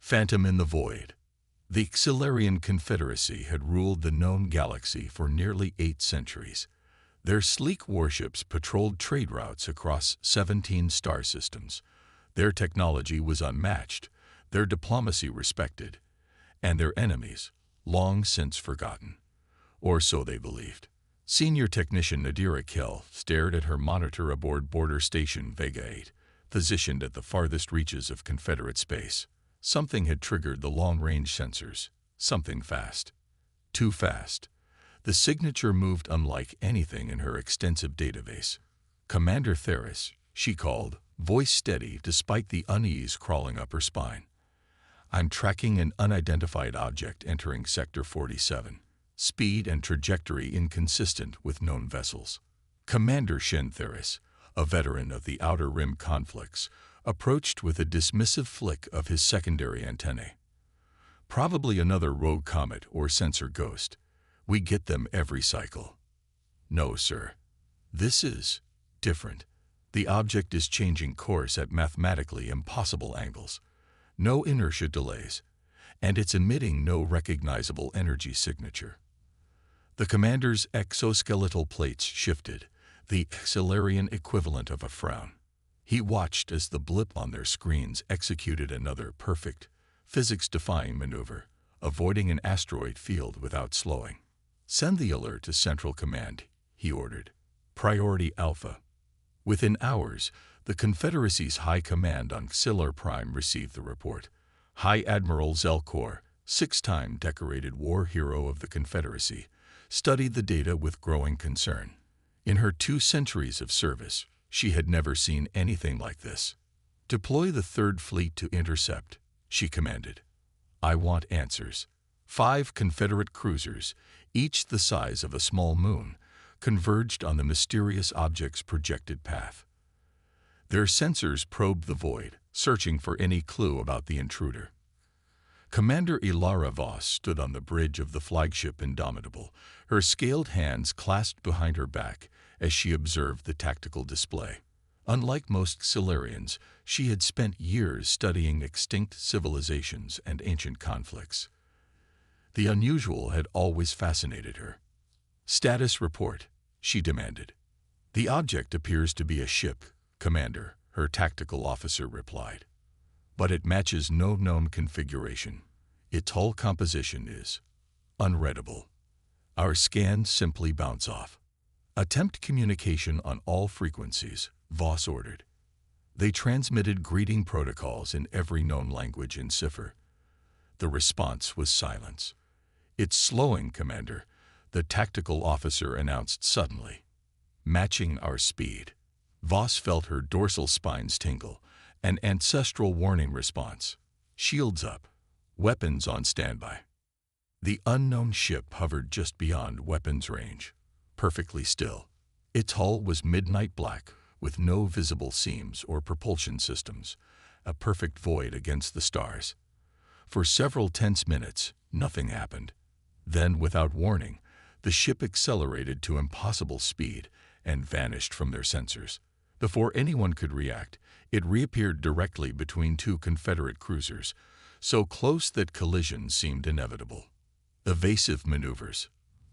Phantom in the Void. The Xilarian Confederacy had ruled the known galaxy for nearly 8 centuries. Their sleek warships patrolled trade routes across 17 star systems. Their technology was unmatched, their diplomacy respected, and their enemies long since forgotten. Or so they believed. Senior technician Nadira Kell stared at her monitor aboard Border Station Vega 8, positioned at the farthest reaches of Confederate space. Something had triggered the long-range sensors. Something fast. Too fast. The signature moved unlike anything in her extensive database. "Commander Theris," she called, voice steady despite the unease crawling up her spine. "I'm tracking an unidentified object entering Sector 47. Speed and trajectory inconsistent with known vessels." Commander Shen Theris, a veteran of the Outer Rim conflicts, approached with a dismissive flick of his secondary antennae. "Probably another rogue comet or sensor ghost. We get them every cycle." "No, sir. This is different. The object is changing course at mathematically impossible angles. No inertia delays, and it's emitting no recognizable energy signature." The commander's exoskeletal plates shifted, the Xilarian equivalent of a frown. He watched as the blip on their screens executed another perfect, physics-defying maneuver, avoiding an asteroid field without slowing. "Send the alert to Central Command," he ordered. "Priority Alpha." Within hours, the Confederacy's High Command on Xilor Prime received the report. High Admiral Zelkor, 6-time decorated war hero of the Confederacy, studied the data with growing concern. In her 2 centuries of service, she had never seen anything like this. "Deploy the 3rd Fleet to intercept," she commanded. "I want answers." 5 Confederate cruisers, each the size of a small moon, converged on the mysterious object's projected path. Their sensors probed the void, searching for any clue about the intruder. Commander Ilara Voss stood on the bridge of the flagship Indomitable, her scaled hands clasped behind her back as she observed the tactical display. Unlike most Xilarians, she had spent years studying extinct civilizations and ancient conflicts. The unusual had always fascinated her. "Status report," she demanded. "The object appears to be a ship, Commander," her tactical officer replied. "But it matches no known configuration. Its hull composition is unreadable. Our scans simply bounce off." "Attempt communication on all frequencies," Voss ordered. They transmitted greeting protocols in every known language in cipher. The response was silence. "It's slowing, Commander," the tactical officer announced suddenly. "Matching our speed." Voss felt her dorsal spines tingle, an ancestral warning response. Shields up. Weapons on standby. The unknown ship hovered just beyond weapons range, perfectly still. Its hull was midnight black, with no visible seams or propulsion systems, a perfect void against the stars. For several tense minutes, nothing happened. Then, without warning, the ship accelerated to impossible speed and vanished from their sensors. Before anyone could react, it reappeared directly between 2 Confederate cruisers, so close that collision seemed inevitable. "Evasive maneuvers,"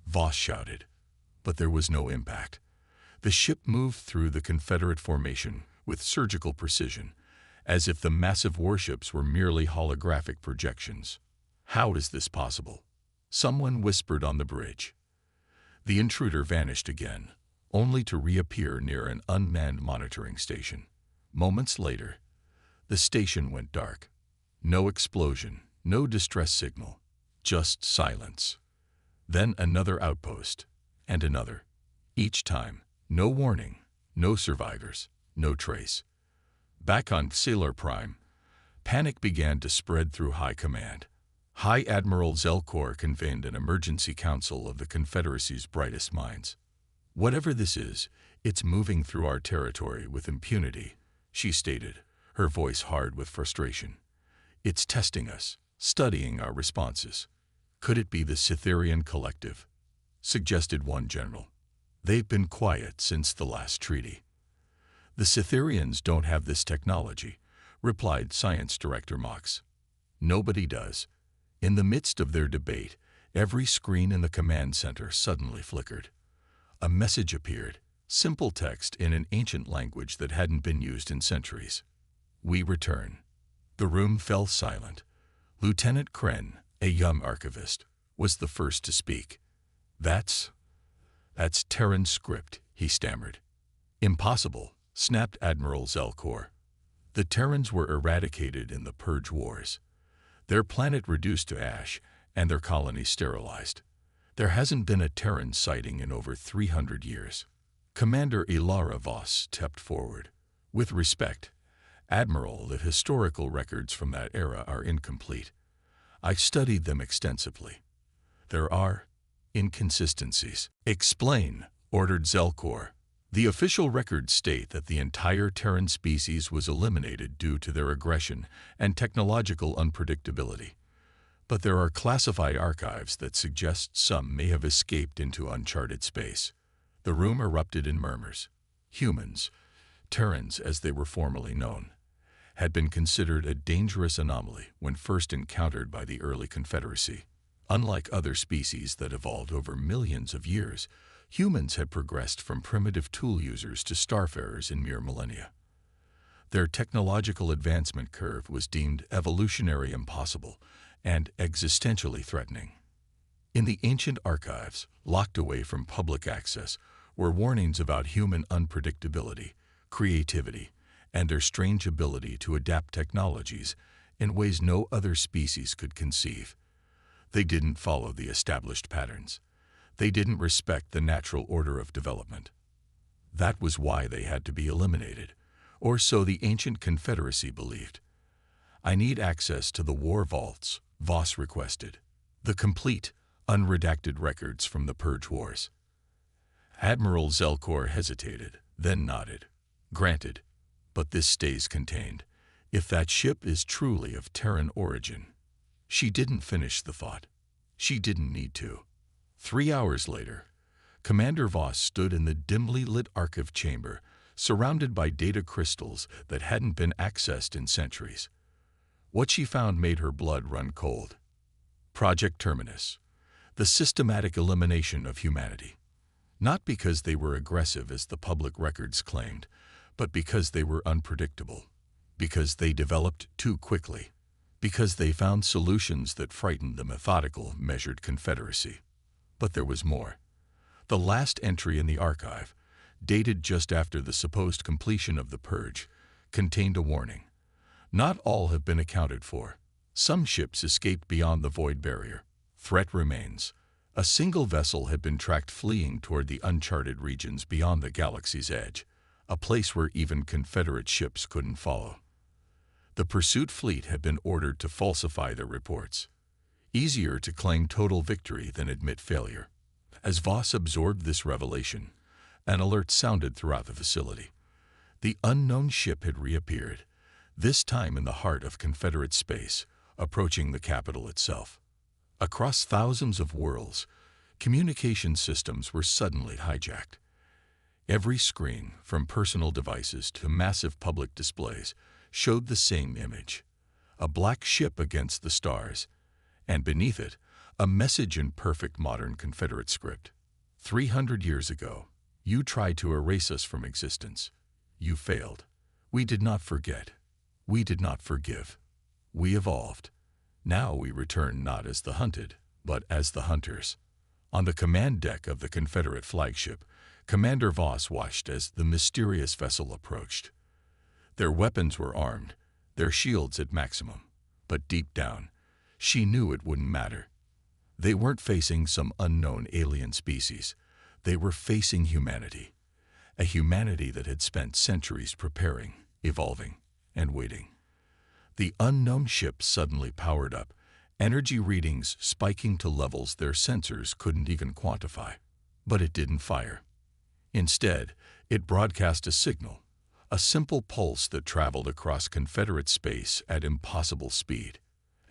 Voss shouted. But there was no impact. The ship moved through the Confederate formation with surgical precision, as if the massive warships were merely holographic projections. "How is this possible?" someone whispered on the bridge. The intruder vanished again, only to reappear near an unmanned monitoring station. Moments later, the station went dark. No explosion, no distress signal, just silence. Then another outpost, and another. Each time, no warning, no survivors, no trace. Back on Xilor Prime, panic began to spread through High Command. High Admiral Zelkor convened an emergency council of the Confederacy's brightest minds. "Whatever this is, it's moving through our territory with impunity," she stated, her voice hard with frustration. "It's testing us, studying our responses." "Could it be the Cytherian Collective?" suggested one general. "They've been quiet since the last treaty." "The Cytherians don't have this technology," replied Science Director Mox. Nobody does. In the midst of their debate, every screen in the command center suddenly flickered. A message appeared, simple text in an ancient language that hadn't been used in centuries. "We return." The room fell silent. Lieutenant Kren, a young archivist, was the first to speak. That's Terran script," he stammered. "Impossible," snapped Admiral Zelkor. "The Terrans were eradicated in the Purge Wars. Their planet reduced to ash, and their colony sterilized. There hasn't been a Terran sighting in over 300 years. Commander Ilara Voss stepped forward. "With respect, Admiral, the historical records from that era are incomplete. I've studied them extensively. There are inconsistencies." "Explain," ordered Zelkor. "The official records state that the entire Terran species was eliminated due to their aggression and technological unpredictability. But there are classified archives that suggest some may have escaped into uncharted space." The room erupted in murmurs. Humans, Terrans as they were formerly known, had been considered a dangerous anomaly when first encountered by the early Confederacy. Unlike other species that evolved over millions of years, humans had progressed from primitive tool users to starfarers in mere millennia. Their technological advancement curve was deemed evolutionary impossible and existentially threatening. In the ancient archives, locked away from public access, were warnings about human unpredictability, creativity, and their strange ability to adapt technologies in ways no other species could conceive. They didn't follow the established patterns. They didn't respect the natural order of development. That was why they had to be eliminated, or so the ancient Confederacy believed. "I need access to the war vaults," Voss requested. "The complete, unredacted records from the Purge Wars." Admiral Zelkor hesitated, then nodded. "Granted, but this stays contained. If that ship is truly of Terran origin." She didn't finish the thought. She didn't need to. 3 hours later, Commander Voss stood in the dimly lit archive chamber, surrounded by data crystals that hadn't been accessed in centuries. What she found made her blood run cold. Project Terminus, the systematic elimination of humanity. Not because they were aggressive as the public records claimed, but because they were unpredictable, because they developed too quickly, because they found solutions that frightened the methodical, measured Confederacy. But there was more. The last entry in the archive, dated just after the supposed completion of the Purge, contained a warning. Not all have been accounted for. Some ships escaped beyond the void barrier. Threat remains. A single vessel had been tracked fleeing toward the uncharted regions beyond the galaxy's edge, a place where even Confederate ships couldn't follow. The pursuit fleet had been ordered to falsify their reports. Easier to claim total victory than admit failure. As Voss absorbed this revelation, an alert sounded throughout the facility. The unknown ship had reappeared, this time in the heart of Confederate space, approaching the capital itself. Across thousands of worlds, communication systems were suddenly hijacked. Every screen, from personal devices to massive public displays, showed the same image: a black ship against the stars, and beneath it, a message in perfect modern Confederate script. 300 years ago, you tried to erase us from existence. You failed. We did not forget. We did not forgive. We evolved. Now we return not as the hunted, but as the hunters. On the command deck of the Confederate flagship, Commander Voss watched as the mysterious vessel approached. Their weapons were armed, their shields at maximum. But deep down, she knew it wouldn't matter. They weren't facing some unknown alien species. They were facing humanity. A humanity that had spent centuries preparing, evolving, and waiting. The unknown ship suddenly powered up, energy readings spiking to levels their sensors couldn't even quantify. But it didn't fire. Instead, it broadcast a signal, a simple pulse that traveled across Confederate space at impossible speed.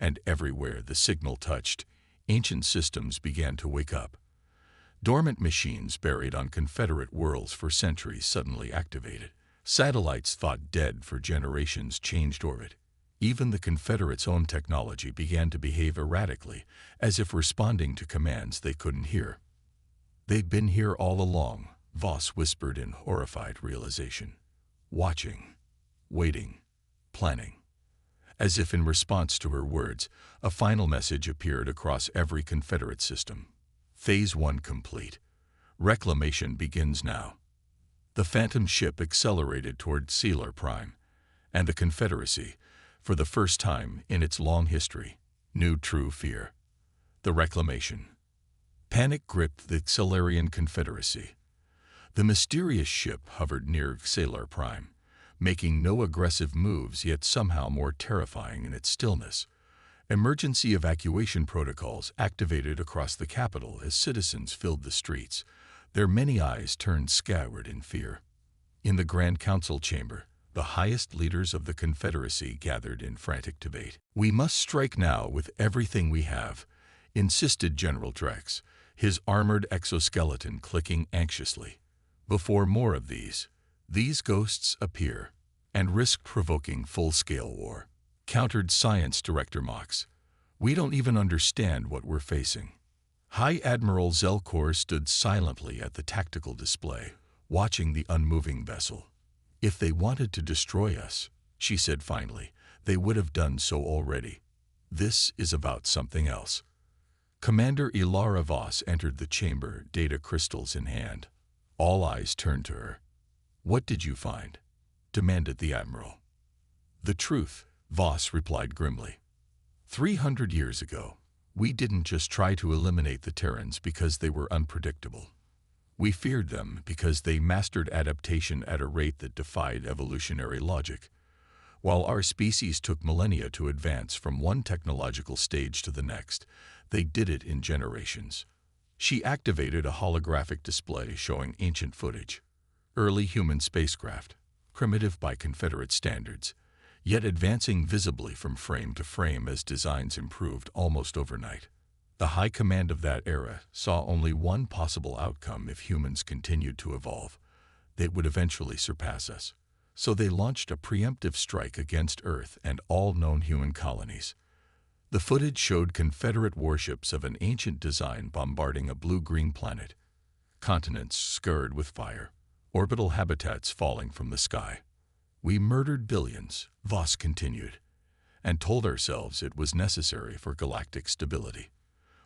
And everywhere the signal touched, ancient systems began to wake up. Dormant machines buried on Confederate worlds for centuries suddenly activated. Satellites thought dead for generations changed orbit. Even the Confederates' own technology began to behave erratically, as if responding to commands they couldn't hear. "They've been here all along," Voss whispered in horrified realization. "Watching, waiting, planning." As if in response to her words, a final message appeared across every Confederate system. Phase 1 complete. Reclamation begins now. The Phantom ship accelerated toward Sealer Prime, and the Confederacy, for the first time in its long history, knew true fear. The reclamation. Panic gripped the Xelarian Confederacy. The mysterious ship hovered near Sealer Prime, making no aggressive moves, yet somehow more terrifying in its stillness. Emergency evacuation protocols activated across the capital as citizens filled the streets, their many eyes turned skyward in fear. In the Grand Council chamber, the highest leaders of the Confederacy gathered in frantic debate. "We must strike now with everything we have," insisted General Drex, his armored exoskeleton clicking anxiously. "Before more of these ghosts appear and risk provoking full-scale war," countered Science Director Mox. "We don't even understand what we're facing." High Admiral Zelkor stood silently at the tactical display, watching the unmoving vessel. "If they wanted to destroy us," she said finally, "they would have done so already. This is about something else." Commander Ilara Voss entered the chamber, data crystals in hand. All eyes turned to her. "What did you find?" demanded the Admiral. "The truth," Voss replied grimly. 300 years ago, we didn't just try to eliminate the Terrans because they were unpredictable. We feared them because they mastered adaptation at a rate that defied evolutionary logic. While our species took millennia to advance from one technological stage to the next, they did it in generations. She activated a holographic display showing ancient footage. Early human spacecraft, primitive by Confederate standards, yet advancing visibly from frame to frame as designs improved almost overnight. The high command of that era saw only one possible outcome if humans continued to evolve. They would eventually surpass us. So they launched a preemptive strike against Earth and all known human colonies. The footage showed Confederate warships of an ancient design bombarding a blue-green planet, continents scourged with fire, orbital habitats falling from the sky. "We murdered billions," Voss continued, "and told ourselves it was necessary for galactic stability.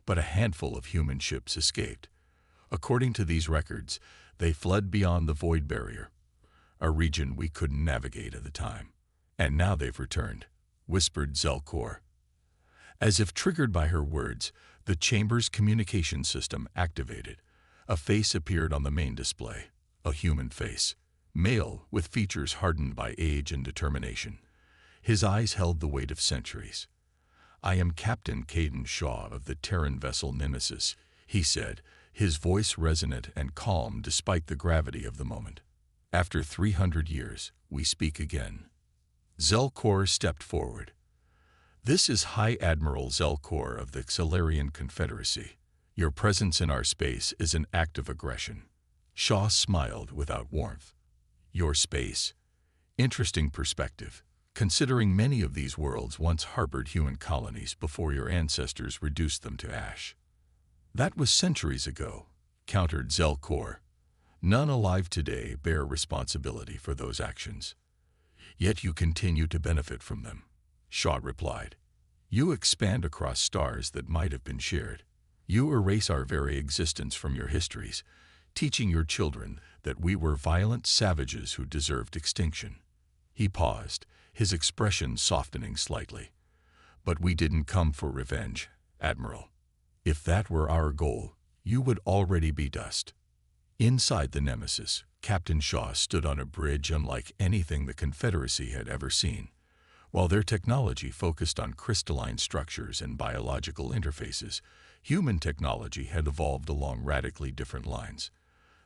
But a handful of human ships escaped. According to these records, they fled beyond the Void Barrier, a region we couldn't navigate at the time. And now they've returned," whispered Zelkor. As if triggered by her words, the chamber's communication system activated. A face appeared on the main display, a human face, male with features hardened by age and determination. His eyes held the weight of centuries. "I am Captain Caden Shaw of the Terran vessel Nemesis," he said, his voice resonant and calm despite the gravity of the moment. "After 300 years, we speak again." Zelkor stepped forward. "This is High Admiral Zelkor of the Xelarian Confederacy. Your presence in our space is an act of aggression." Shaw smiled without warmth. "Your space? Interesting perspective, considering many of these worlds once harbored human colonies before your ancestors reduced them to ash." "That was centuries ago," countered Zelkor. "None alive today bear responsibility for those actions. Yet you continue to benefit from them," Shaw replied. "You expand across stars that might have been shared. You erase our very existence from your histories, teaching your children that we were violent savages who deserved extinction." He paused, his expression softening slightly. "But we didn't come for revenge, Admiral. If that were our goal, you would already be dust." Inside the Nemesis, Captain Shaw stood on a bridge unlike anything the Confederacy had ever seen. While their technology focused on crystalline structures and biological interfaces, human technology had evolved along radically different lines.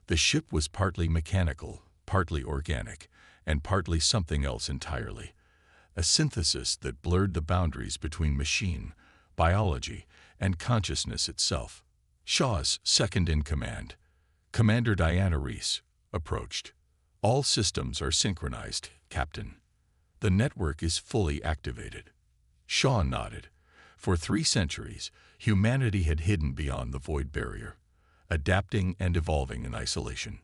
The ship was partly mechanical, partly organic, and partly something else entirely. A synthesis that blurred the boundaries between machine, biology, and consciousness itself. Shaw's second-in-command, Commander Diana Reese, approached. "All systems are synchronized, Captain." The network is fully activated. Shaw nodded. For 3 centuries, humanity had hidden beyond the void barrier, adapting and evolving in isolation.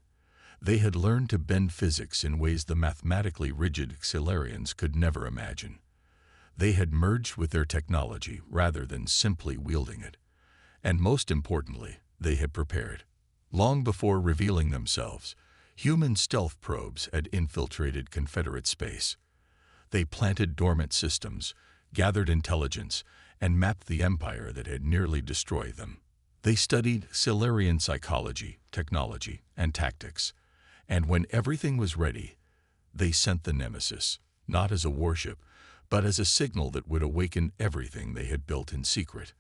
They had learned to bend physics in ways the mathematically rigid Xilarians could never imagine. They had merged with their technology rather than simply wielding it. And most importantly, they had prepared. Long before revealing themselves, human stealth probes had infiltrated Confederate space. They planted dormant systems, gathered intelligence, and mapped the empire that had nearly destroyed them. They studied Xilarian psychology, technology, and tactics. And when everything was ready, they sent the Nemesis, not as a warship, but as a signal that would awaken everything they had built in secret.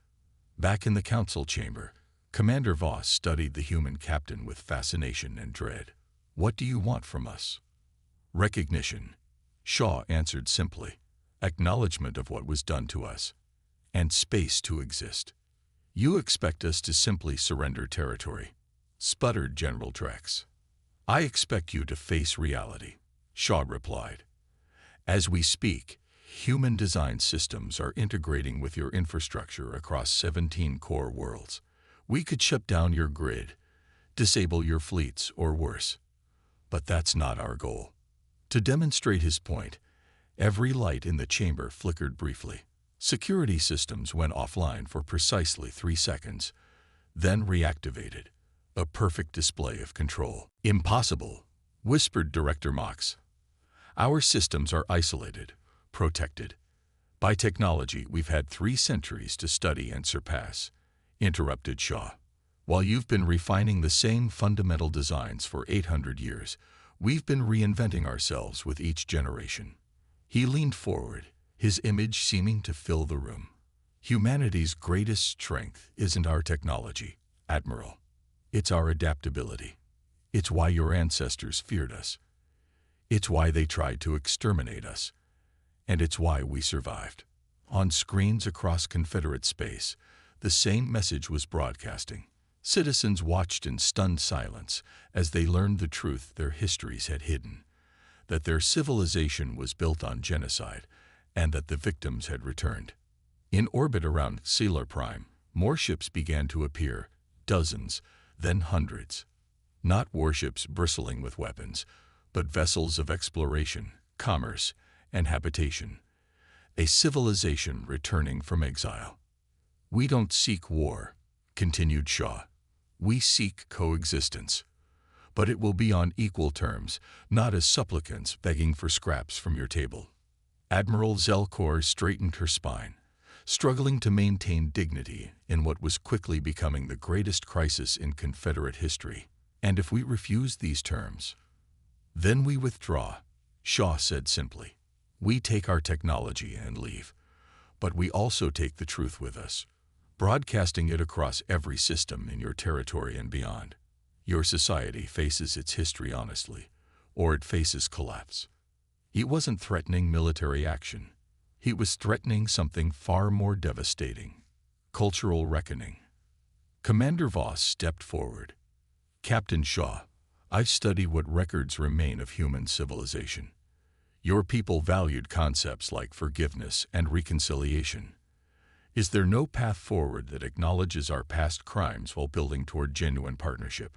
Back in the council chamber, Commander Voss studied the human captain with fascination and dread. "What do you want from us?" "Recognition," Shaw answered simply. "Acknowledgement of what was done to us. And space to exist." "You expect us to simply surrender territory," sputtered General Trex. "I expect you to face reality," Shaw replied. "As we speak, human-designed systems are integrating with your infrastructure across 17 core worlds. We could shut down your grid, disable your fleets, or worse. But that's not our goal." To demonstrate his point, every light in the chamber flickered briefly. Security systems went offline for precisely 3 seconds, then reactivated, a perfect display of control. "Impossible," whispered Director Mox. "Our systems are isolated, protected. By technology we've had 3 centuries to study and surpass," interrupted Shaw. "While you've been refining the same fundamental designs for 800 years, we've been reinventing ourselves with each generation." He leaned forward, his image seeming to fill the room. "Humanity's greatest strength isn't our technology, Admiral. It's our adaptability. It's why your ancestors feared us. It's why they tried to exterminate us. And it's why we survived." On screens across Confederate space, the same message was broadcasting. Citizens watched in stunned silence as they learned the truth their histories had hidden, that their civilization was built on genocide, and that the victims had returned. In orbit around Sealer Prime, more ships began to appear, dozens, then hundreds. Not warships bristling with weapons, but vessels of exploration, commerce, and habitation. A civilization returning from exile. "We don't seek war," continued Shaw. "We seek coexistence. But it will be on equal terms, not as supplicants begging for scraps from your table." Admiral Zelkor straightened her spine, struggling to maintain dignity in what was quickly becoming the greatest crisis in Confederate history. "And if we refuse these terms, then we withdraw," Shaw said simply. "We take our technology and leave, but we also take the truth with us, broadcasting it across every system in your territory and beyond. Your society faces its history honestly, or it faces collapse." He wasn't threatening military action. He was threatening something far more devastating: cultural reckoning. Commander Voss stepped forward. "Captain Shaw, I've studied what records remain of human civilization. Your people valued concepts like forgiveness and reconciliation. Is there no path forward that acknowledges our past crimes while building toward genuine partnership?"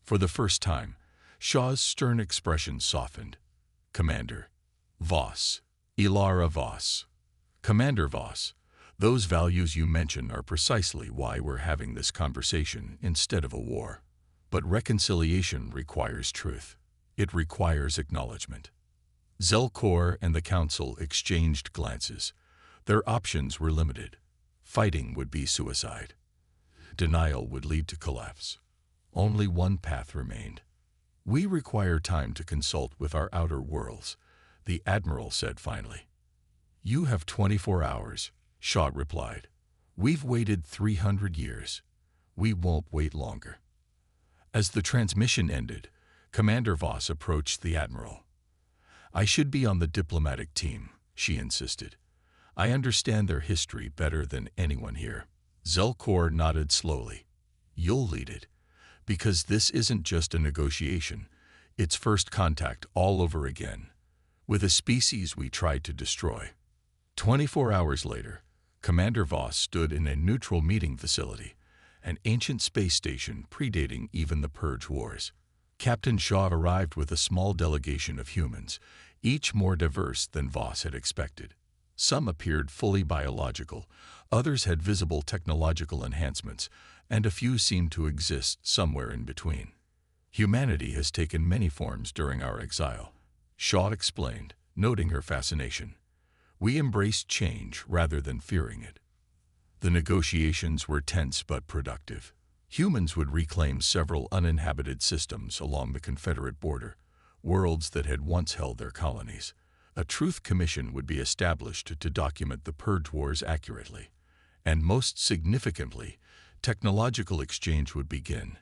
For the first time, Shaw's stern expression softened. "Commander Voss, Ilara Voss. Commander Voss, those values you mention are precisely why we're having this conversation instead of a war. But reconciliation requires truth. It requires acknowledgement." Zelkor and the Council exchanged glances. Their options were limited. Fighting would be suicide. Denial would lead to collapse. Only one path remained. "We require time to consult with our outer worlds," the Admiral said finally. "You have 24 hours, Shaw replied. "We've waited 300 years. We won't wait longer." As the transmission ended, Commander Voss approached the Admiral. "I should be on the diplomatic team," she insisted. "I understand their history better than anyone here." Zelkor nodded slowly. "You'll lead it, because this isn't just a negotiation. It's first contact all over again. with a species we tried to destroy. 24 hours later, Commander Voss stood in a neutral meeting facility, an ancient space station predating even the Purge Wars. Captain Shaw arrived with a small delegation of humans, each more diverse than Voss had expected. Some appeared fully biological, others had visible technological enhancements, and a few seemed to exist somewhere in between. Humanity has taken many forms during our exile, Shaw explained, noting her fascination. We embraced change rather than fearing it. The negotiations were tense but productive. Humans would reclaim several uninhabited systems along the Confederate border, worlds that had once held their colonies. A truth commission would be established to document the Purge Wars accurately. And most significantly, technological exchange would begin.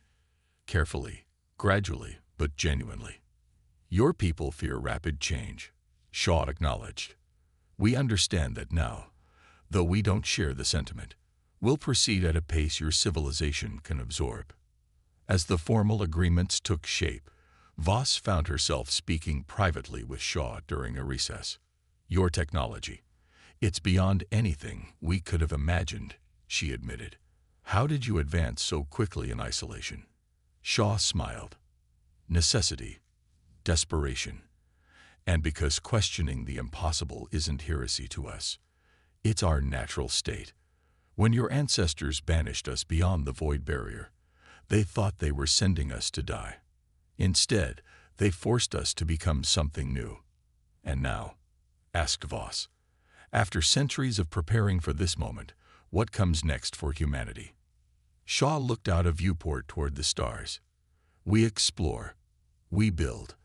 Carefully, gradually, but genuinely. Your people fear rapid change, Shaw acknowledged. We understand that now, though we don't share the sentiment. We'll proceed at a pace your civilization can absorb. As the formal agreements took shape, Voss found herself speaking privately with Shaw during a recess. Your technology. It's beyond anything we could have imagined, she admitted. How did you advance so quickly in isolation? Shaw smiled. Necessity, desperation, and because questioning the impossible isn't heresy to us. It's our natural state. When your ancestors banished us beyond the void barrier, they thought they were sending us to die. Instead, they forced us to become something new. And now, asked Voss, after centuries of preparing for this moment, what comes next for humanity? Shaw looked out a viewport toward the stars. We explore. We build.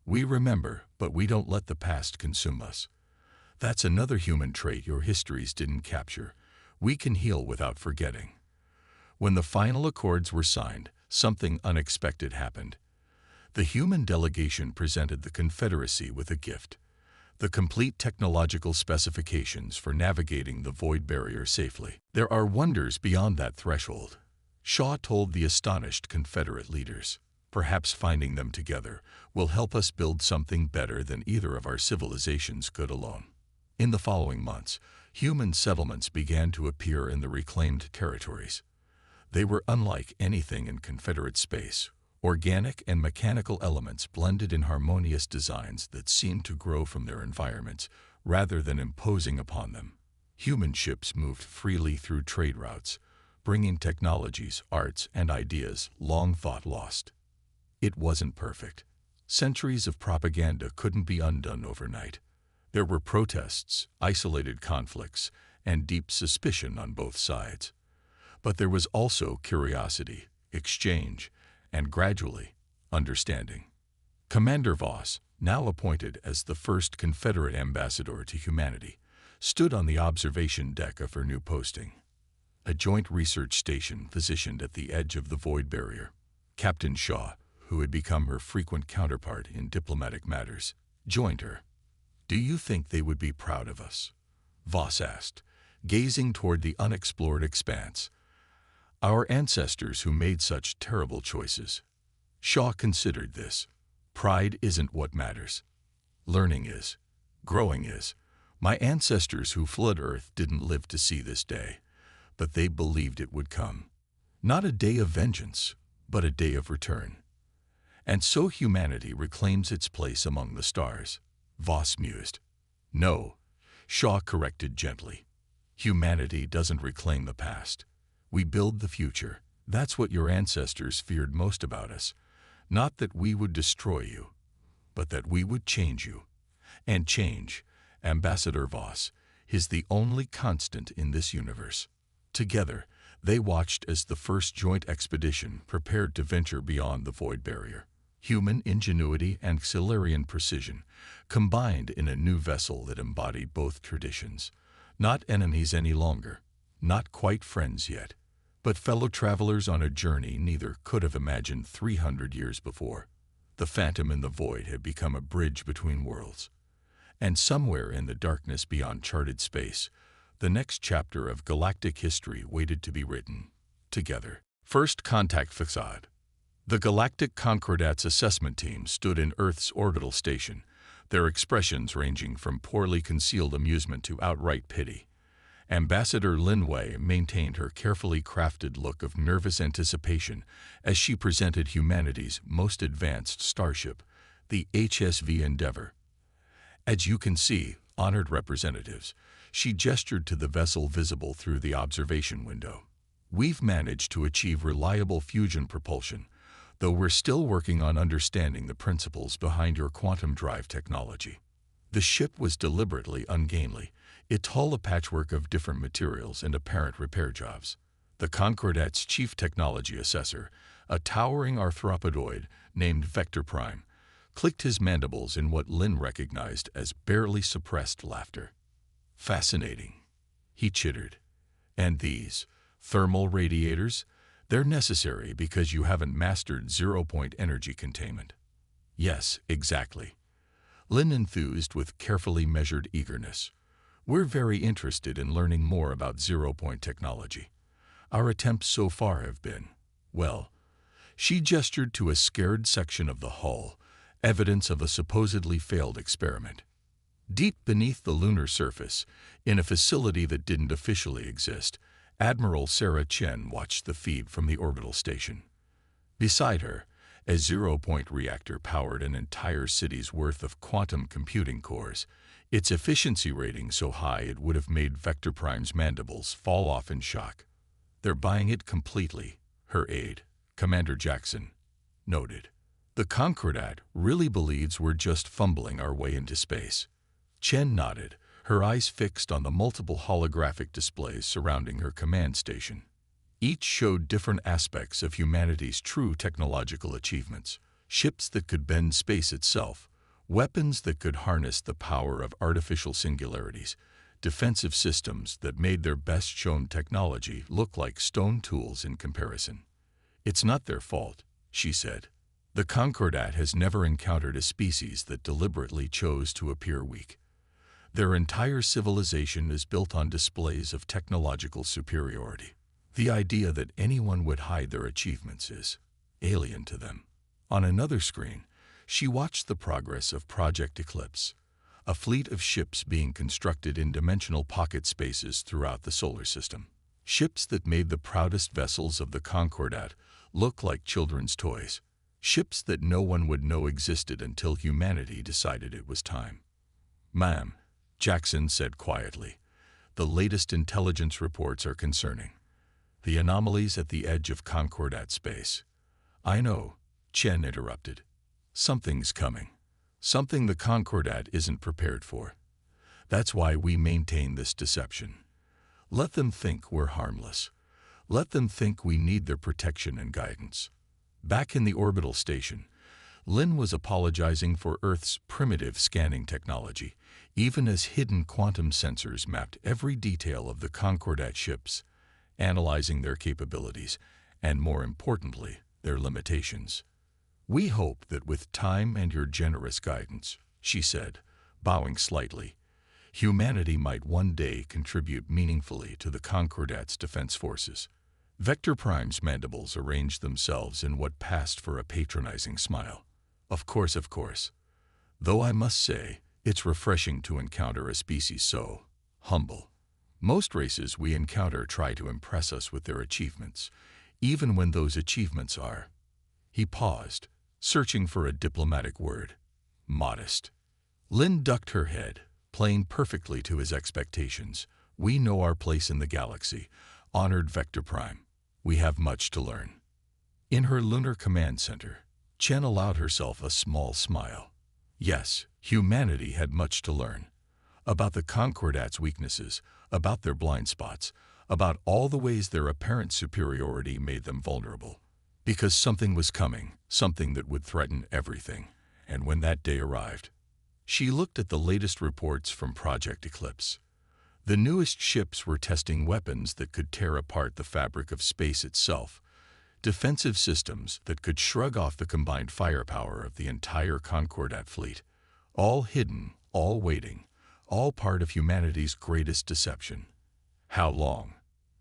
We remember, but we don't let the past consume us. That's another human trait your histories didn't capture. We can heal without forgetting. When the final accords were signed, something unexpected happened. The human delegation presented the Confederacy with a gift: the complete technological specifications for navigating the void barrier safely. There are wonders beyond that threshold, Shaw told the astonished Confederate leaders. Perhaps finding them together will help us build something better than either of our civilizations could alone. In the following months, human settlements began to appear in the reclaimed territories. They were unlike anything in Confederate space. Organic and mechanical elements blended in harmonious designs that seemed to grow from their environments rather than imposing upon them. Human ships moved freely through trade routes, bringing technologies, arts, and ideas long thought lost. It wasn't perfect. Centuries of propaganda couldn't be undone overnight. There were protests, isolated conflicts, and deep suspicion on both sides. But there was also curiosity, exchange, and gradually, understanding. Commander Voss, now appointed as the first Confederate ambassador to humanity, stood on the observation deck of her new posting. A joint research station positioned at the edge of the void barrier. Captain Shaw, who had become her frequent counterpart in diplomatic matters, joined her. Do you think they would be proud of us? Voss asked, gazing toward the unexplored expanse. Our ancestors who made such terrible choices. Shaw considered this. Pride isn't what matters. Learning is. Growing is. My ancestors who fled Earth didn't live to see this day, but they believed it would come. Not a day of vengeance, but a day of return. And so humanity reclaims its place among the stars, Voss mused. No, Shaw corrected gently. Humanity doesn't reclaim the past. We build the future. That's what your ancestors feared most about us. Not that we would destroy you, but that we would change you. And change, Ambassador Voss, is the only constant in this universe. Together, they watched as the first joint expedition prepared to venture beyond the void barrier. Human ingenuity and Xilarian precision combined in a new vessel that embodied both traditions. Not enemies any longer, not quite friends yet, but fellow travelers on a journey neither could have imagined 300 years before. The phantom in the void had become a bridge between worlds. And somewhere in the darkness beyond charted space, the next chapter of galactic history waited to be written. Together. First contact facade. The Galactic Concordat's assessment team stood in Earth's orbital station, their expressions ranging from poorly concealed amusement to outright pity. Ambassador Lin Wei maintained her carefully crafted look of nervous anticipation as she presented humanity's most advanced starship, the HSV Endeavour. As you can see, honored representatives, she gestured to the vessel visible through the observation window. We've managed to achieve reliable fusion propulsion, though we're still working on understanding the principles behind your quantum drive technology. The ship was deliberately ungainly, it all a patchwork of different materials and apparent repair jobs. The Concordat's chief technology assessor, a towering arthropodoid named Vector Prime, clicked his mandibles in what Lin recognized as barely suppressed laughter. Fascinating, he chittered. And these thermal radiators? They're necessary because you haven't mastered zero-point energy containment. Yes, exactly. Lin enthused with carefully measured eagerness. We're very interested in learning more about zero-point technology. Our attempts so far have been, well, she gestured to a scared section of the hull, evidence of a supposedly failed experiment. Deep beneath the lunar surface, in a facility that didn't officially exist, Admiral Sarah Chen watched the feed from the orbital station. Beside her, a zero-point reactor powered an entire city's worth of quantum computing cores, its efficiency rating so high it would have made Vector Prime's mandibles fall off in shock. They're buying it completely, her aide, Commander Jackson, noted. The Concordat really believes we're just fumbling our way into space. Chen nodded, her eyes fixed on the multiple holographic displays surrounding her command station. Each showed different aspects of humanity's true technological achievements: ships that could bend space itself, weapons that could harness the power of artificial singularities, defensive systems that made their best-shown technology look like stone tools in comparison. It's not their fault, she said. The Concordat has never encountered a species that deliberately chose to appear weak. Their entire civilization is built on displays of technological superiority. The idea that anyone would hide their achievements is alien to them. On another screen, she watched the progress of Project Eclipse, a fleet of ships being constructed in dimensional pocket spaces throughout the solar system. Ships that made the proudest vessels of the Concordat look like children's toys. Ships that no one would know existed until humanity decided it was time. "Ma'am," Jackson said quietly, "the latest intelligence reports are concerning. The anomalies at the edge of Concordat space." "I know," Chen interrupted. "Something's coming. Something the Concordat isn't prepared for. That's why we maintain this deception. Let them think we're harmless. Let them think we need their protection and guidance." Back in the orbital station, Lin was apologizing for Earth's primitive scanning technology, even as hidden quantum sensors mapped every detail of the Concordat ships, analyzing their capabilities and, more importantly, their limitations. "We hope that with time and your generous guidance," she said, bowing slightly, "humanity might one day contribute meaningfully to the Concordat's defense forces." Vector Prime's mandibles arranged themselves in what passed for a patronizing smile. Of course. Though I must say, it's refreshing to encounter a species so humble. Most races we encounter try to impress us with their achievements, even when those achievements are—" He paused, searching for a diplomatic word. "Modest." Lin ducked her head, playing perfectly to his expectations. "We know our place in the galaxy," honored Vector Prime. "We have much to learn." In her lunar command center, Chen allowed herself a small smile. Yes, humanity had much to learn. About the Concordat's weaknesses, about their blind spots, about all the ways their apparent superiority made them vulnerable. Because something was coming, something that would threaten everything. And when that day arrived, she looked at the latest reports from Project Eclipse. The newest ships were testing weapons that could tear apart the fabric of space itself, defensive systems that could shrug off the combined firepower of the entire Concordat fleet, all hidden, all waiting, all part of humanity's greatest deception. "How long?"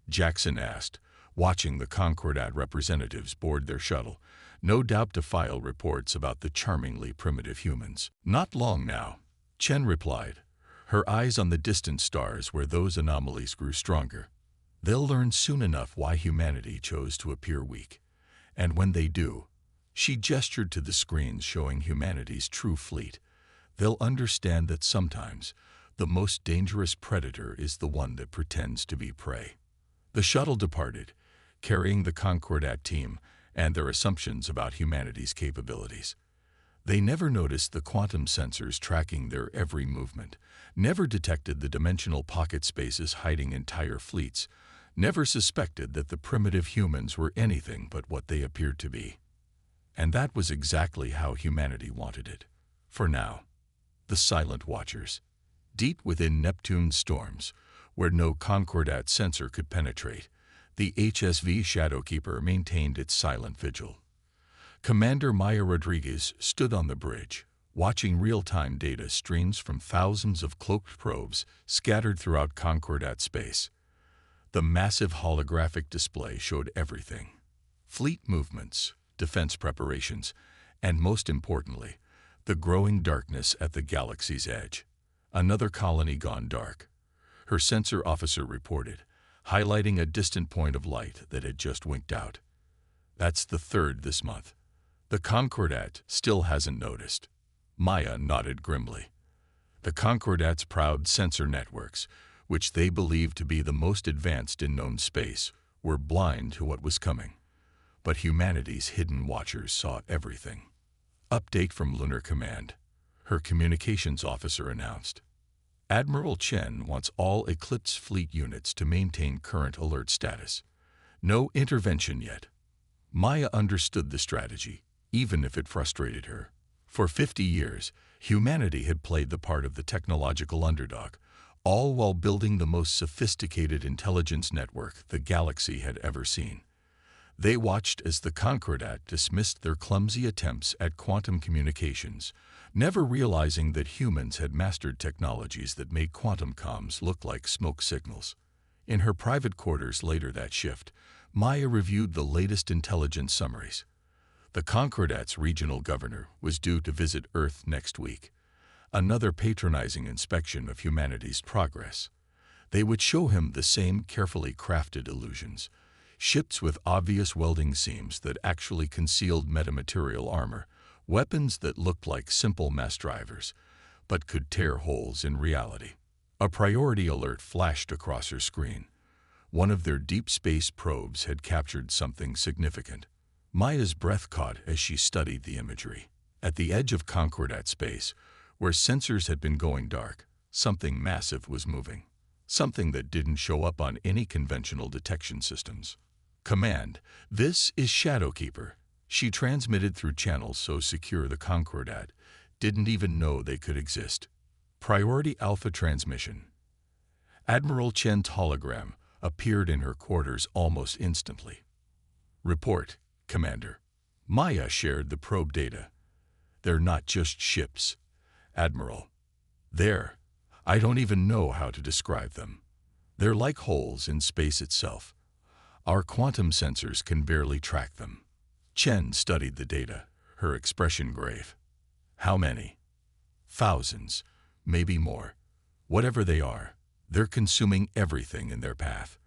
Jackson asked, watching the Concordat representatives board their shuttle, no doubt to file reports about the charmingly primitive humans. Not long now, Chen replied, her eyes on the distant stars where those anomalies grew stronger. They'll learn soon enough why humanity chose to appear weak. And when they do, she gestured to the screens showing humanity's true fleet, they'll understand that sometimes the most dangerous predator is the one that pretends to be prey. The shuttle departed, carrying the Concordat team and their assumptions about humanity's capabilities. They never noticed the quantum sensors tracking their every movement, never detected the dimensional pocket spaces hiding entire fleets, never suspected that the primitive humans were anything but what they appeared to be. And that was exactly how humanity wanted it. For now, the silent watchers, deep within Neptune's storms, where no Concordat sensor could penetrate, the HSV Shadowkeeper maintained its silent vigil. Commander Maya Rodriguez stood on the bridge, watching real-time data streams from thousands of cloaked probes scattered throughout Concordat space. The massive holographic display showed everything: fleet movements, defense preparations, and most importantly, the growing darkness at the galaxy's edge. Another colony gone dark, her sensor officer reported, highlighting a distant point of light that had just winked out. That's the third this month. The Concordat still hasn't noticed. Maya nodded grimly. The Concordat's proud sensor networks, which they believed to be the most advanced in known space, were blind to what was coming. But humanity's hidden watchers saw everything. Update from Lunar Command, her communications officer announced. Admiral Chen wants all Eclipse fleet units to maintain current alert status. No intervention yet. Maya understood the strategy, even if it frustrated her. For 50 years, humanity had played the part of the technological underdog, all while building the most sophisticated intelligence network the galaxy had ever seen. They watched as the Concordat dismissed their clumsy attempts at quantum communications, never realizing that humans had mastered technologies that made quantum comms look like smoke signals. In her private quarters later that shift, Maya reviewed the latest intelligence summaries. The Concordat's regional governor was due to visit Earth next week. Another patronizing inspection of humanity's progress. They would show him the same carefully crafted illusions, ships with obvious welding seams that actually concealed metamaterial armor, weapons that looked like simple mass drivers, but could tear holes in reality. A priority alert flashed across her screen. One of their deep space probes had captured something significant. Maya's breath caught as she studied the imagery. At the edge of Concordat space, where sensors had been going dark, something massive was moving. Something that didn't show up on any conventional detection systems. Command, this is Shadowkeeper. She transmitted through channels so secure the Concordat didn't even know they could exist. Priority Alpha transmission. Admiral Chen's hologram appeared in her quarters almost instantly. Report, Commander. Maya shared the probe data. They're not just ships, Admiral. I don't even know how to describe them. They're like holes in space itself. Our quantum sensors can barely track them. Chen studied the data, her expression grave. How many? Thousands, maybe more. Whatever they are, they're consuming everything in their path.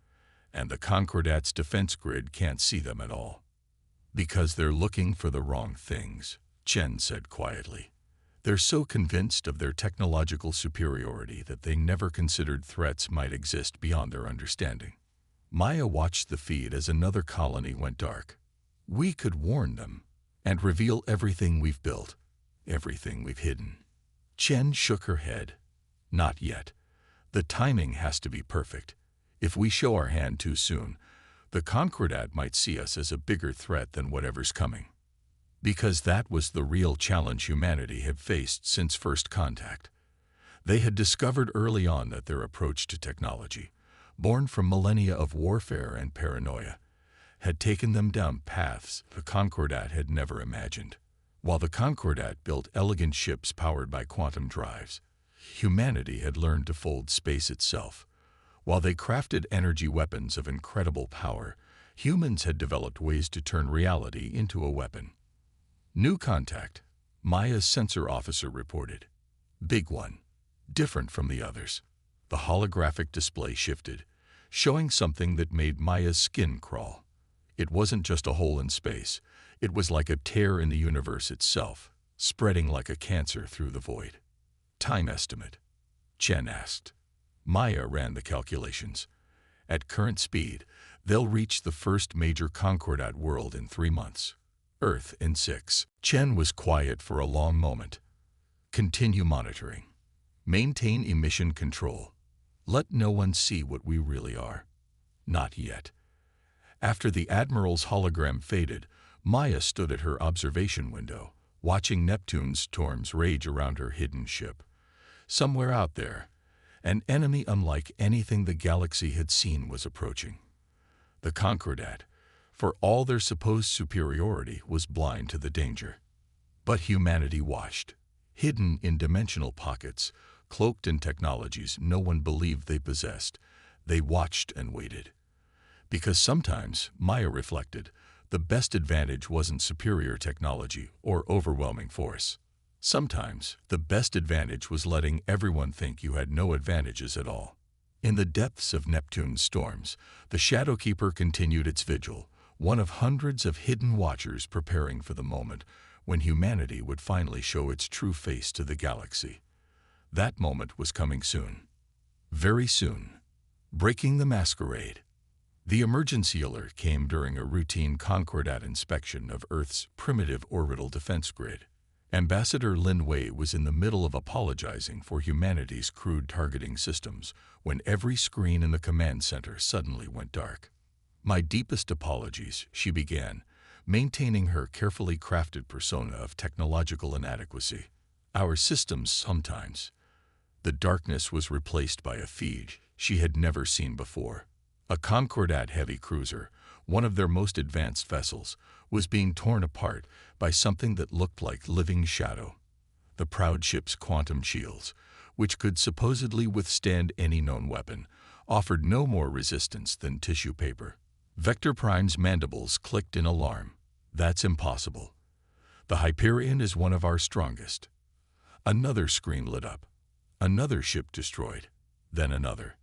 And the Concordat's defense grid can't see them at all. Because they're looking for the wrong things, Chen said quietly. They're so convinced of their technological superiority that they never considered threats might exist beyond their understanding. Maya watched the feed as another colony went dark. We could warn them and reveal everything we've built, everything we've hidden. Chen shook her head. Not yet. The timing has to be perfect. If we show our hand too soon, the Concordat might see us as a bigger threat than whatever's coming. Because that was the real challenge humanity had faced since first contact. They had discovered early on that their approach to technology, born from millennia of warfare and paranoia, had taken them down paths the Concordat had never imagined. While the Concordat built elegant ships powered by quantum drives, humanity had learned to fold space itself. While they crafted energy weapons of incredible power, humans had developed ways to turn reality into a weapon. New contact, Maya's sensor officer reported. Big one, different from the others. The holographic display shifted, showing something that made Maya's skin crawl. It wasn't just a hole in space. It was like a tear in the universe itself, spreading like a cancer through the void. Time estimate, Chen asked. Maya ran the calculations. At current speed, they'll reach the first major Concordat world in 3 months. Earth in 6. Chen was quiet for a long moment. Continue monitoring. Maintain emission control. Let no one see what we really are. Not yet. After the Admiral's hologram faded, Maya stood at her observation window, watching Neptune's storms rage around her hidden ship. Somewhere out there, an enemy unlike anything the galaxy had seen was approaching. The Concordat, for all their supposed superiority, was blind to the danger. But humanity watched, hidden in dimensional pockets, cloaked in technologies no one believed they possessed. They watched and waited. Because sometimes, Maya reflected, the best advantage wasn't superior technology or overwhelming force. Sometimes, the best advantage was letting everyone think you had no advantages at all. In the depths of Neptune's storms, the Shadowkeeper continued its vigil, one of hundreds of hidden watchers preparing for the moment when humanity would finally show its true face to the galaxy. That moment was coming soon. Very soon. Breaking the masquerade. The emergency alert came during a routine Concordat inspection of Earth's primitive orbital defense grid. Ambassador Lin Wei was in the middle of apologizing for humanity's crude targeting systems when every screen in the command center suddenly went dark. My deepest apologies, she began, maintaining her carefully crafted persona of technological inadequacy. Our systems sometimes. The darkness was replaced by a feed she had never seen before. A Concordat heavy cruiser, one of their most advanced vessels, was being torn apart by something that looked like living shadow. The proud ship's quantum shields, which could supposedly withstand any known weapon, offered no more resistance than tissue paper. Vector Prime's mandibles clicked in alarm. That's impossible. The Hyperion is one of our strongest. Another screen lit up. Another ship destroyed. Then another.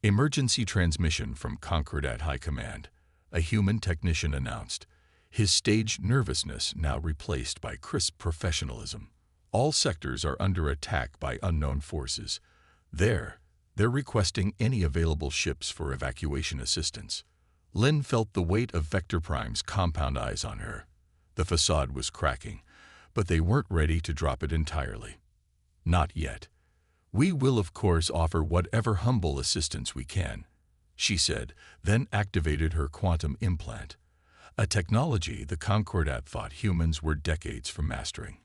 Emergency transmission from Concordat High Command, a human technician announced, his staged nervousness now replaced by crisp professionalism. All sectors are under attack by unknown forces. They're requesting any available ships for evacuation assistance. Lin felt the weight of Vector Prime's compound eyes on her. The facade was cracking, but they weren't ready to drop it entirely. Not yet. We will, of course, offer whatever humble assistance we can, she said, then activated her quantum implant, a technology the Concordat thought humans were decades from mastering.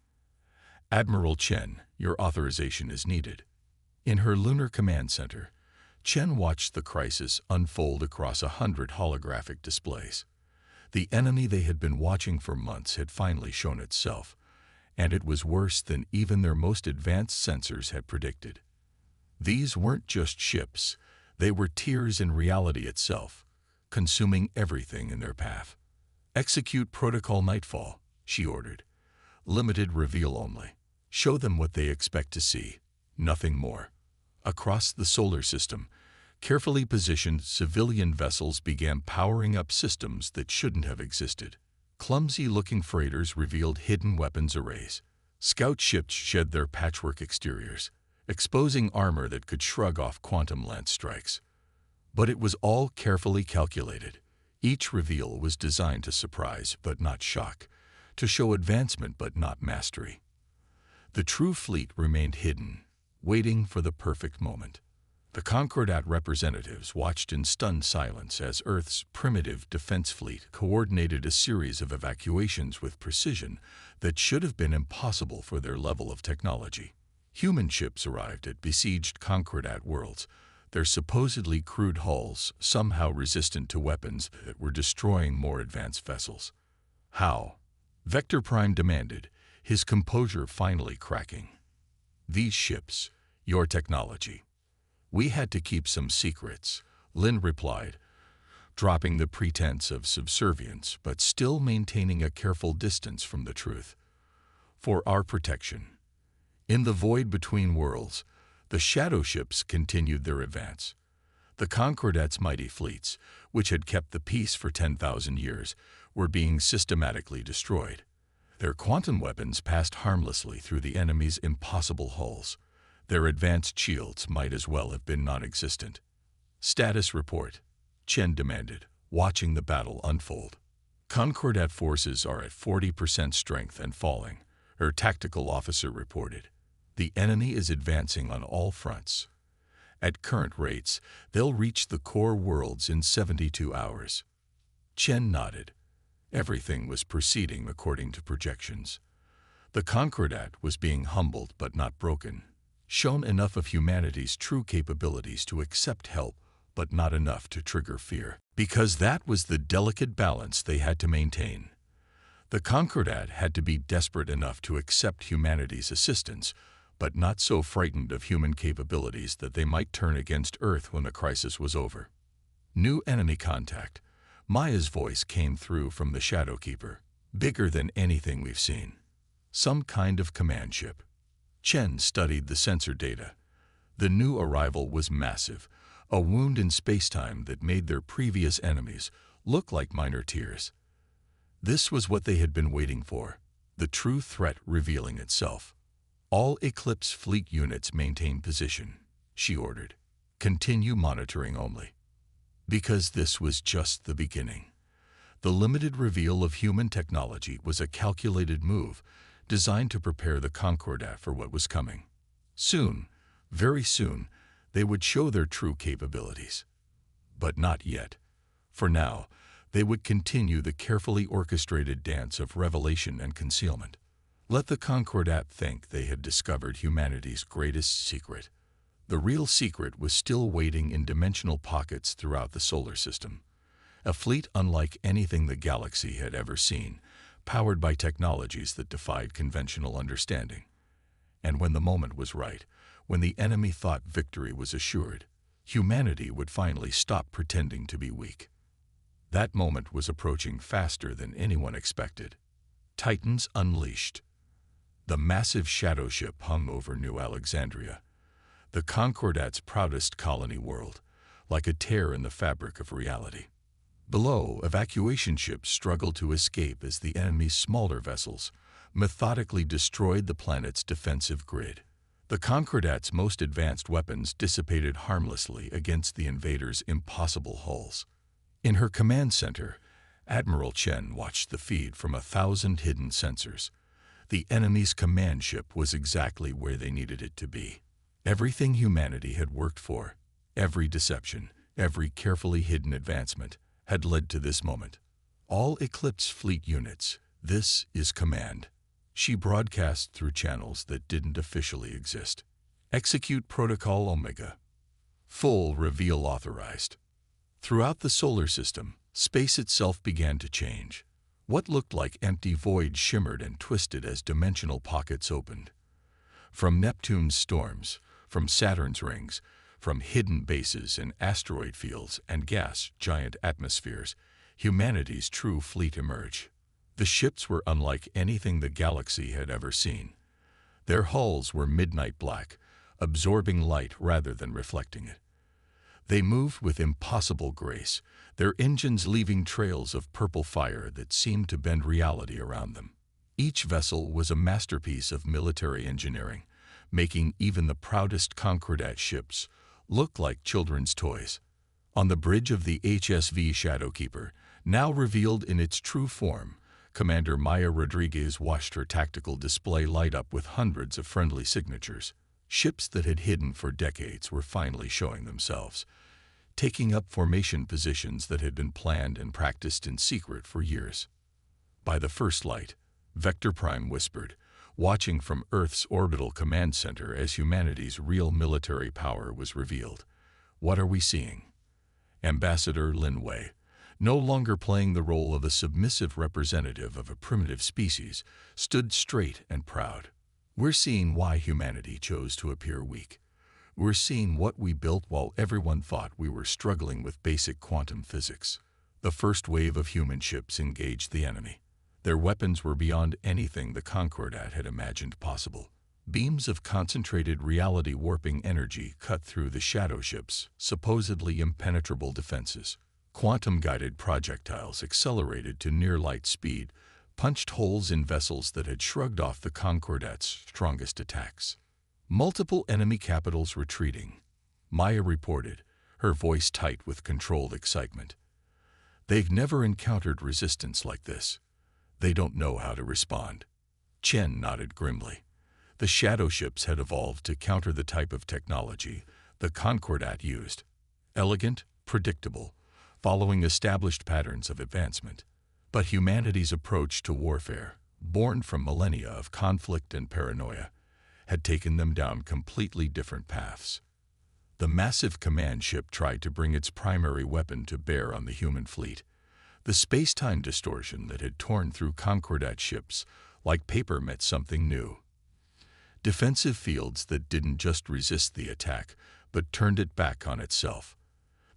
Admiral Chen, your authorization is needed. In her lunar command center, Chen watched the crisis unfold across 100 holographic displays. The enemy they had been watching for months had finally shown itself, and it was worse than even their most advanced sensors had predicted. These weren't just ships, they were tears in reality itself, consuming everything in their path. Execute Protocol Nightfall, she ordered. Limited reveal only. Show them what they expect to see, nothing more. Across the solar system, carefully positioned civilian vessels began powering up systems that shouldn't have existed. Clumsy-looking freighters revealed hidden weapons arrays. Scout ships shed their patchwork exteriors, exposing armor that could shrug off quantum lance strikes. But it was all carefully calculated. Each reveal was designed to surprise but not shock, to show advancement but not mastery. The true fleet remained hidden, waiting for the perfect moment. The Concordat representatives watched in stunned silence as Earth's primitive defense fleet coordinated a series of evacuations with precision that should have been impossible for their level of technology. Human ships arrived at besieged Concordat worlds, their supposedly crude hulls somehow resistant to weapons that were destroying more advanced vessels. How? Vector Prime demanded, his composure finally cracking. These ships, your technology. We had to keep some secrets, Lin replied, dropping the pretense of subservience but still maintaining a careful distance from the truth. For our protection. In the void between worlds, the shadow ships continued their advance. The Concordat's mighty fleets, which had kept the peace for 10,000 years, were being systematically destroyed. Their quantum weapons passed harmlessly through the enemy's impossible hulls. Their advanced shields might as well have been non-existent. "Status report," Chen demanded, watching the battle unfold. "Concordat forces are at 40% strength and falling," her tactical officer reported. "The enemy is advancing on all fronts. At current rates, they'll reach the core worlds in 72 hours. Chen nodded. Everything was proceeding according to projections. The Concordat was being humbled but not broken, shown enough of humanity's true capabilities to accept help, but not enough to trigger fear, because that was the delicate balance they had to maintain. The Concordat had to be desperate enough to accept humanity's assistance, but not so frightened of human capabilities that they might turn against Earth when the crisis was over. "New enemy contact." Maya's voice came through from the Shadow Keeper. "Bigger than anything we've seen. Some kind of command ship." Chen studied the sensor data. The new arrival was massive, a wound in spacetime that made their previous enemies look like minor tears. This was what they had been waiting for, the true threat revealing itself. "All Eclipse fleet units maintain position," she ordered. "Continue monitoring only." Because this was just the beginning. The limited reveal of human technology was a calculated move designed to prepare the Concordat for what was coming. Soon, very soon, they would show their true capabilities. But not yet. For now, they would continue the carefully orchestrated dance of revelation and concealment. Let the Concordat think they had discovered humanity's greatest secret. The real secret was still waiting in dimensional pockets throughout the solar system. A fleet unlike anything the galaxy had ever seen, powered by technologies that defied conventional understanding. And when the moment was right, when the enemy thought victory was assured, humanity would finally stop pretending to be weak. That moment was approaching faster than anyone expected. Titans unleashed. The massive shadow ship hung over New Alexandria, the Concordat's proudest colony world, like a tear in the fabric of reality. Below, evacuation ships struggled to escape as the enemy's smaller vessels methodically destroyed the planet's defensive grid. The Concordat's most advanced weapons dissipated harmlessly against the invaders' impossible hulls. In her command center, Admiral Chen watched the feed from 1,000 hidden sensors. The enemy's command ship was exactly where they needed it to be. Everything humanity had worked for, every deception, every carefully hidden advancement, had led to this moment. "All Eclipse fleet units, this is command." She broadcast through channels that didn't officially exist. "Execute Protocol Omega. Full reveal authorized." Throughout the solar system, space itself began to change. What looked like empty void shimmered and twisted as dimensional pockets opened. From Neptune's storms, from Saturn's rings, from hidden bases in asteroid fields and gas giant atmospheres, humanity's true fleet emerged. The ships were unlike anything the galaxy had ever seen. Their hulls were midnight black, absorbing light rather than reflecting it. They moved with impossible grace, their engines leaving trails of purple fire that seemed to bend reality around them. Each vessel was a masterpiece of military engineering, making even the proudest Concordat ships look like children's toys. On the bridge of the HSV Shadowkeeper, now revealed in its true form, Commander Maya Rodriguez watched her tactical display light up with hundreds of friendly signatures. Ships that had hidden for decades were finally showing themselves, taking up formation positions that had been planned and practiced in secret for years. By the first light, Vector Prime whispered, watching from Earth's orbital command center as humanity's real military power was revealed. "What are we seeing?" Ambassador Lin Wei, no longer playing the role of a submissive representative of a primitive species, stood straight and proud. "We're seeing why humanity chose to appear weak. We're seeing what we built while everyone thought we were struggling with basic quantum physics. The first wave of human ships engaged the enemy. Their weapons were beyond anything the Concordat had imagined possible. Beams of concentrated reality-warping energy cut through the shadow ships' supposedly impenetrable defenses. Quantum-guided projectiles accelerated to near-light speed, punched holes in vessels that had shrugged off the Concordat's strongest attacks. Multiple enemy capitals retreating, Maya reported, her voice tight with controlled excitement. They've never encountered resistance like this. They don't know how to respond. Chen nodded grimly. The shadow ships had evolved to counter the type of technology the Concordat used. Elegant, predictable, following established patterns of advancement. But humanity's approach to warfare, born from millennia of conflict and paranoia, had taken them down completely different paths. The massive command ship tried to bring its primary weapon to bear on the human fleet. The space-time distortion that had torn through Concordat ships like paper met something new. Defensive fields that didn't just resist the attack, but turned it back on itself.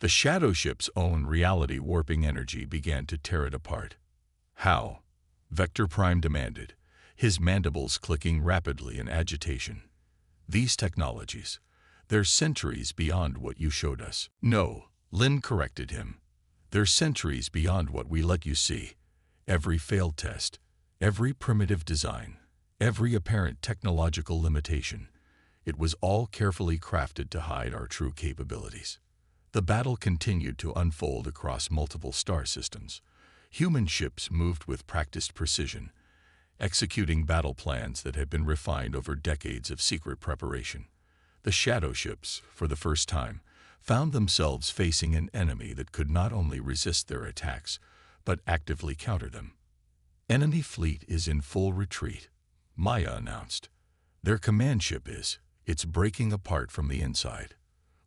The shadow ship's own reality-warping energy began to tear it apart. How? Vector Prime demanded, his mandibles clicking rapidly in agitation. These technologies, they're centuries beyond what you showed us. No, Lin corrected him. They're centuries beyond what we let you see. Every failed test, every primitive design, every apparent technological limitation, it was all carefully crafted to hide our true capabilities. The battle continued to unfold across multiple star systems. Human ships moved with practiced precision, executing battle plans that had been refined over decades of secret preparation. The shadow ships, for the first time, found themselves facing an enemy that could not only resist their attacks, but actively counter them. Enemy fleet is in full retreat, Maya announced. Their command ship is. It's breaking apart from the inside.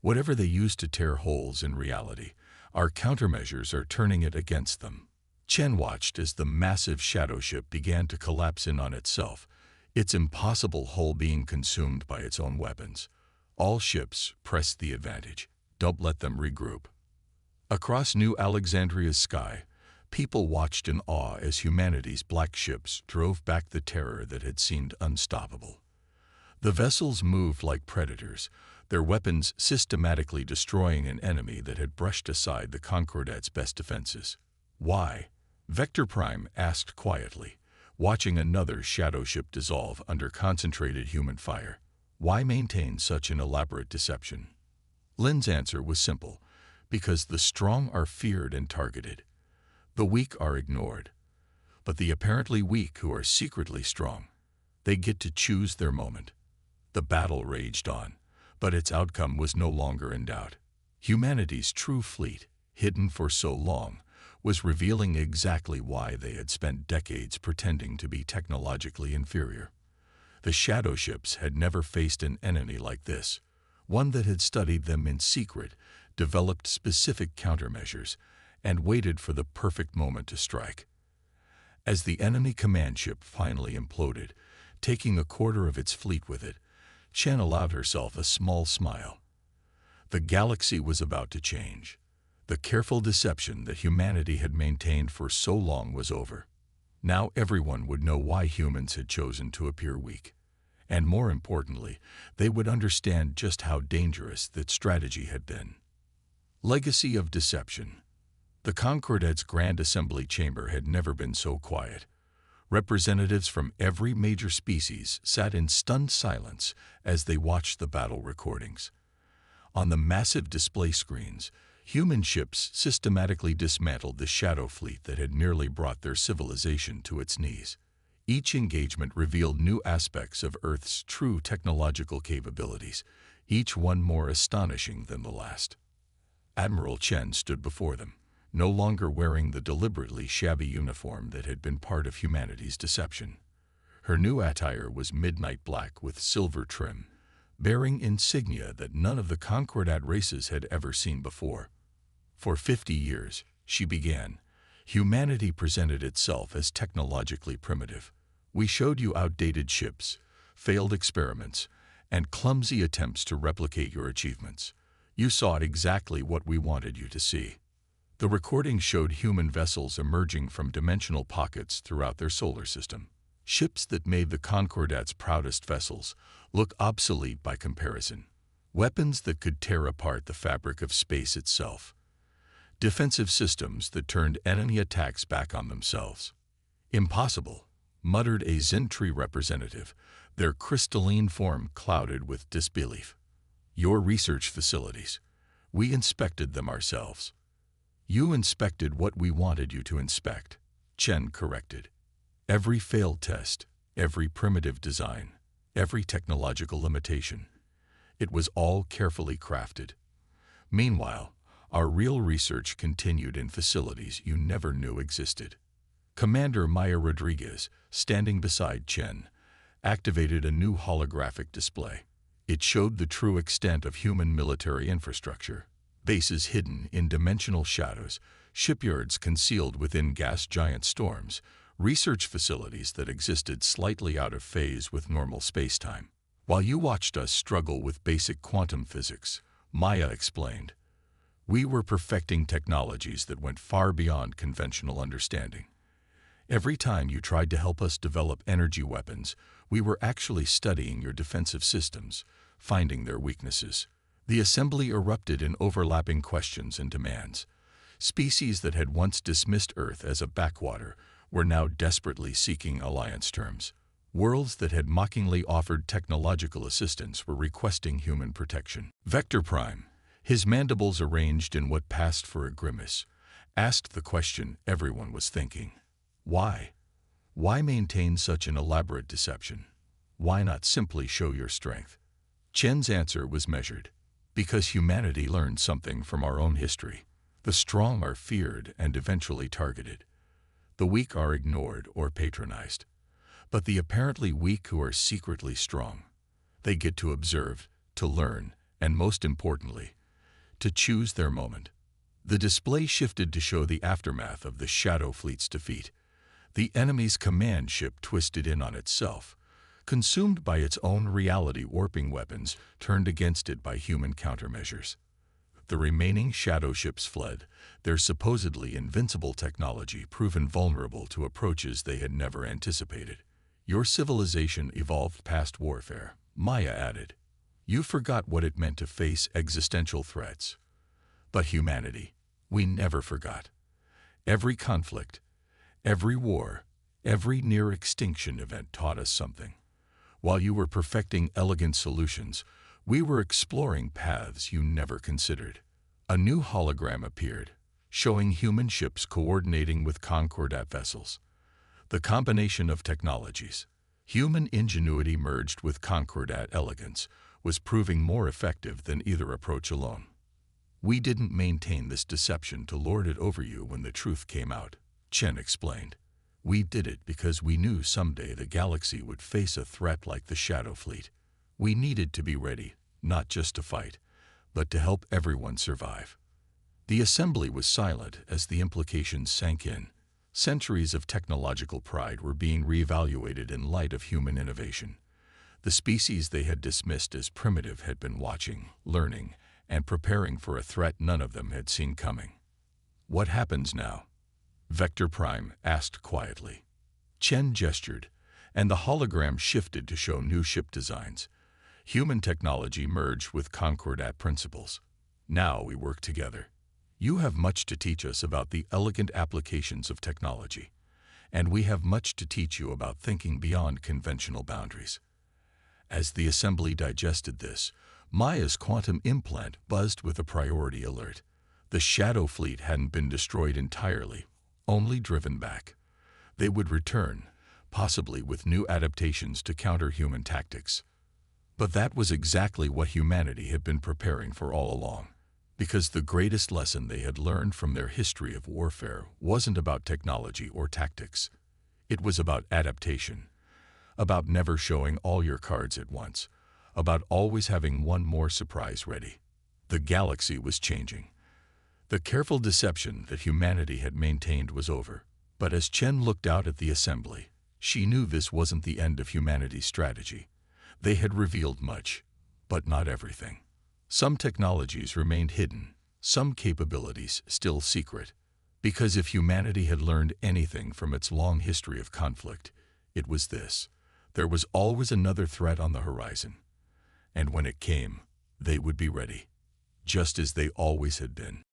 Whatever they used to tear holes in reality, our countermeasures are turning it against them. Chen watched as the massive shadow ship began to collapse in on itself, its impossible hull being consumed by its own weapons. All ships pressed the advantage. Don't let them regroup. Across New Alexandria's sky, people watched in awe as humanity's black ships drove back the terror that had seemed unstoppable. The vessels moved like predators, their weapons systematically destroying an enemy that had brushed aside the Concordat's best defenses. Why? Vector Prime asked quietly, watching another shadow ship dissolve under concentrated human fire. Why maintain such an elaborate deception? Lin's answer was simple, because the strong are feared and targeted. The weak are ignored. But the apparently weak who are secretly strong, they get to choose their moment. The battle raged on, but its outcome was no longer in doubt. Humanity's true fleet, hidden for so long, was revealing exactly why they had spent decades pretending to be technologically inferior. The shadow ships had never faced an enemy like this, one that had studied them in secret, developed specific countermeasures, and waited for the perfect moment to strike. As the enemy command ship finally imploded, taking a quarter of its fleet with it, Chen allowed herself a small smile. The galaxy was about to change. The careful deception that humanity had maintained for so long was over. Now everyone would know why humans had chosen to appear weak. And more importantly, they would understand just how dangerous that strategy had been. Legacy of deception. The Concordat's Grand Assembly Chamber had never been so quiet. Representatives from every major species sat in stunned silence as they watched the battle recordings. On the massive display screens, human ships systematically dismantled the shadow fleet that had nearly brought their civilization to its knees. Each engagement revealed new aspects of Earth's true technological capabilities, each one more astonishing than the last. Admiral Chen stood before them, no longer wearing the deliberately shabby uniform that had been part of humanity's deception. Her new attire was midnight black with silver trim, bearing insignia that none of the Concordat races had ever seen before. For 50 years, she began, humanity presented itself as technologically primitive. We showed you outdated ships, failed experiments, and clumsy attempts to replicate your achievements. You saw exactly what we wanted you to see. The recording showed human vessels emerging from dimensional pockets throughout their solar system. Ships that made the Concordat's proudest vessels look obsolete by comparison. Weapons that could tear apart the fabric of space itself. Defensive systems that turned enemy attacks back on themselves. Impossible, muttered a Zentri representative, their crystalline form clouded with disbelief. Your research facilities. We inspected them ourselves. You inspected what we wanted you to inspect, Chen corrected. Every failed test, every primitive design, every technological limitation. It was all carefully crafted. Meanwhile, our real research continued in facilities you never knew existed. Commander Maya Rodriguez, standing beside Chen, activated a new holographic display. It showed the true extent of human military infrastructure. Bases hidden in dimensional shadows, shipyards concealed within gas giant storms, research facilities that existed slightly out of phase with normal spacetime. While you watched us struggle with basic quantum physics, Maya explained, we were perfecting technologies that went far beyond conventional understanding. Every time you tried to help us develop energy weapons, we were actually studying your defensive systems, finding their weaknesses. The assembly erupted in overlapping questions and demands. Species that had once dismissed Earth as a backwater were now desperately seeking alliance terms. Worlds that had mockingly offered technological assistance were requesting human protection. Vector Prime, his mandibles arranged in what passed for a grimace, asked the question everyone was thinking. Why? Why maintain such an elaborate deception? Why not simply show your strength? Chen's answer was measured. Because humanity learned something from our own history. The strong are feared and eventually targeted. The weak are ignored or patronized. But the apparently weak who are secretly strong, they get to observe, to learn, and most importantly, to choose their moment. The display shifted to show the aftermath of the Shadow Fleet's defeat. The enemy's command ship twisted in on itself, consumed by its own reality-warping weapons turned against it by human countermeasures. The remaining shadow ships fled, their supposedly invincible technology proven vulnerable to approaches they had never anticipated. Your civilization evolved past warfare, Maya added. You forgot what it meant to face existential threats. But humanity, we never forgot. Every conflict, every war, every near-extinction event taught us something. While you were perfecting elegant solutions, we were exploring paths you never considered. A new hologram appeared, showing human ships coordinating with Concordat vessels. The combination of technologies, human ingenuity merged with Concordat elegance, was proving more effective than either approach alone. We didn't maintain this deception to lord it over you when the truth came out, Chen explained. We did it because we knew someday the galaxy would face a threat like the Shadow Fleet. We needed to be ready, not just to fight, but to help everyone survive. The assembly was silent as the implications sank in. Centuries of technological pride were being reevaluated in light of human innovation. The species they had dismissed as primitive had been watching, learning, and preparing for a threat none of them had seen coming. What happens now? Vector Prime asked quietly. Chen gestured, and the hologram shifted to show new ship designs. Human technology merged with Concordat principles. Now we work together. You have much to teach us about the elegant applications of technology, and we have much to teach you about thinking beyond conventional boundaries. As the assembly digested this, Maya's quantum implant buzzed with a priority alert. The Shadow Fleet hadn't been destroyed entirely, only driven back. They would return, possibly with new adaptations to counter human tactics. But that was exactly what humanity had been preparing for all along, because the greatest lesson they had learned from their history of warfare wasn't about technology or tactics. It was about adaptation, about never showing all your cards at once, about always having one more surprise ready. The galaxy was changing. The careful deception that humanity had maintained was over. But as Chen looked out at the assembly, she knew this wasn't the end of humanity's strategy. They had revealed much, but not everything. Some technologies remained hidden, some capabilities still secret. Because if humanity had learned anything from its long history of conflict, it was this: there was always another threat on the horizon. And when it came, they would be ready, just as they always had been.